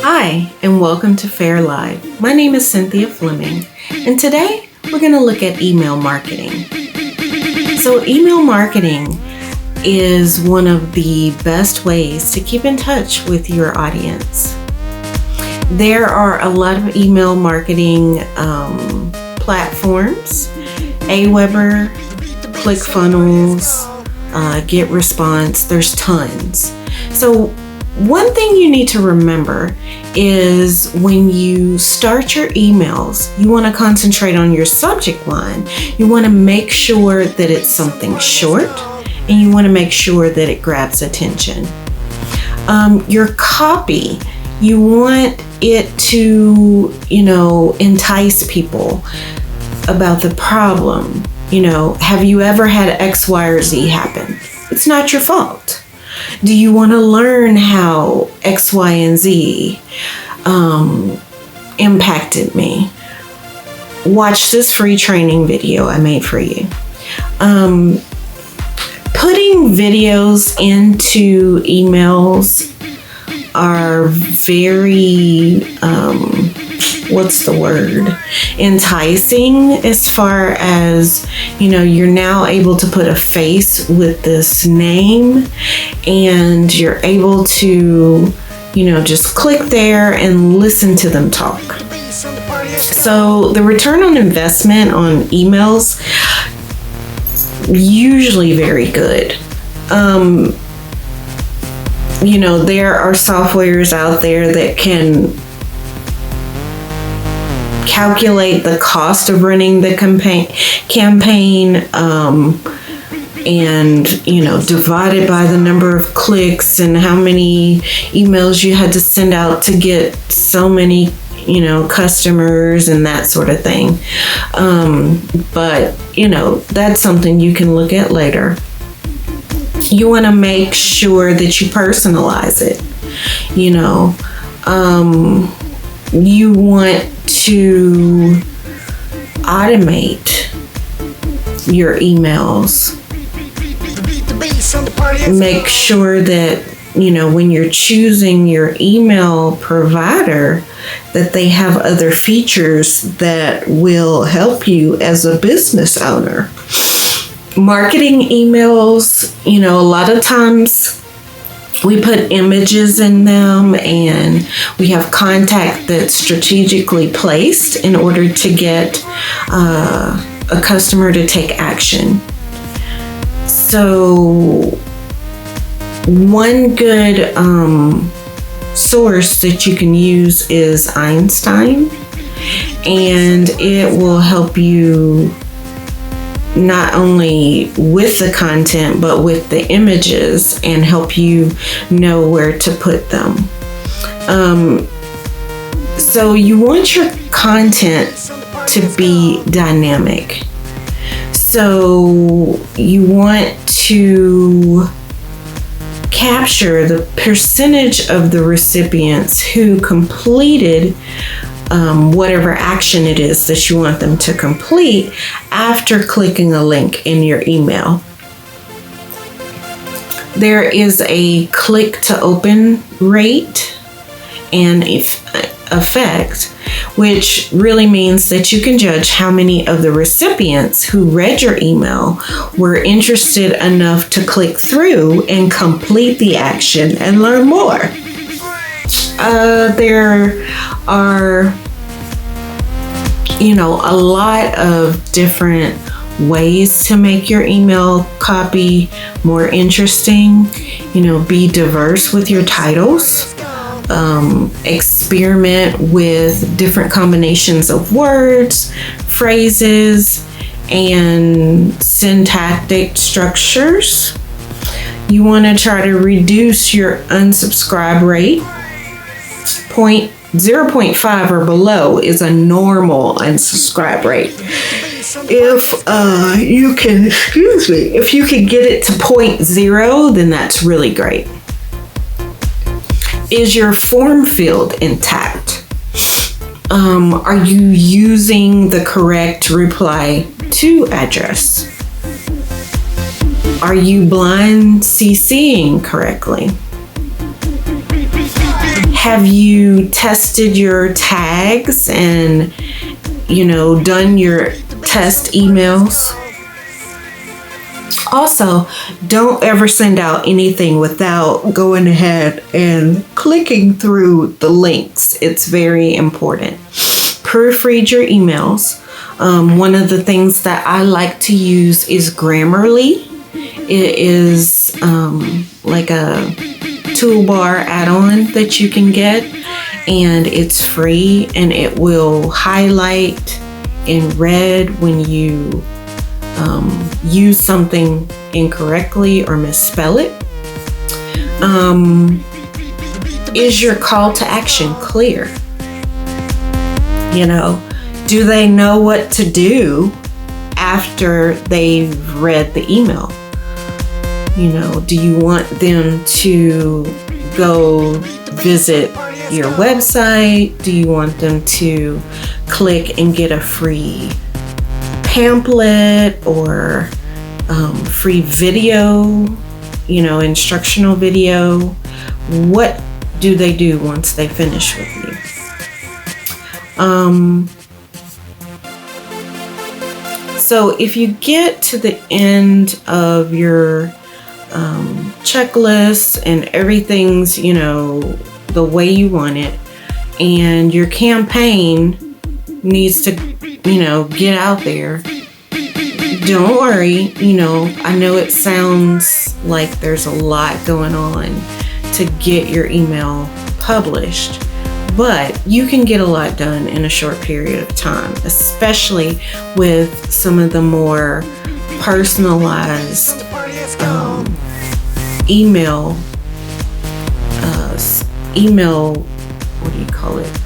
Hi, and welcome to Fair Live. My name is Cynthia Fleming, and today we're going to look at email marketing. So, email marketing is one of the best ways to keep in touch with your audience. There are a lot of email marketing platforms: Aweber, ClickFunnels, GetResponse. There's tons. So one thing you need to remember is when you start your emails, you want to concentrate on your subject line. You want to make sure that it's something short, and you want to make sure that it grabs attention. Your copy, you want it to, entice people about the problem. Have you ever had X, Y, or Z happen? It's not your fault. Do you want to learn how X, Y, and Z impacted me? Watch this free training video I made for you. Putting videos into emails are very, enticing, as far as, you're now able to put a face with this name, and you're able to, just click there and listen to them talk. So the return on investment on emails, usually very good. There are softwares out there that can calculate the cost of running the campaign and divide it by the number of clicks and how many emails you had to send out to get so many customers and that sort of thing. But that's something you can look at later. You want to make sure that you personalize it. You want to automate your emails. Make sure that, when you're choosing your email provider, that they have other features that will help you as a business owner. Marketing emails, a lot of times we put images in them, and we have contact that's strategically placed in order to get a customer to take action. So one good source that you can use is Einstein, and it will help you not only with the content, but with the images, and help you know where to put them. So you want your content to be dynamic. So you want to capture the percentage of the recipients who completed whatever action it is that you want them to complete after clicking a link in your email. There is a click to open rate and effect, which really means that you can judge how many of the recipients who read your email were interested enough to click through and complete the action and learn more. There are, a lot of different ways to make your email copy more interesting. Be diverse with your titles. Experiment with different combinations of words, phrases, and syntactic structures. You want to try to reduce your unsubscribe rate. 0.5 or below is a normal unsubscribe rate. If you can get it to 0.0, then that's really great. Is your form field intact? Are you using the correct reply to address? Are you blind CCing correctly? Have you tested your tags and, done your test emails? Also, don't ever send out anything without going ahead and clicking through the links. It's very important. Proofread your emails. One of the things that I like to use is Grammarly. It is like a toolbar add-on that you can get, and it's free, and it will highlight in red when you use something incorrectly or misspell it. Is your call to action clear? Do they know what to do after they've read the email? Do you want them to go visit your website? Do you want them to click and get a free pamphlet or free video, instructional video? What do they do once they finish with you? So if you get to the end of your checklist and everything's, the way you want it, and your campaign needs to, get out there, don't worry. I know it sounds like there's a lot going on to get your email published, but you can get a lot done in a short period of time, especially with some of the more personalized email, what do you call it?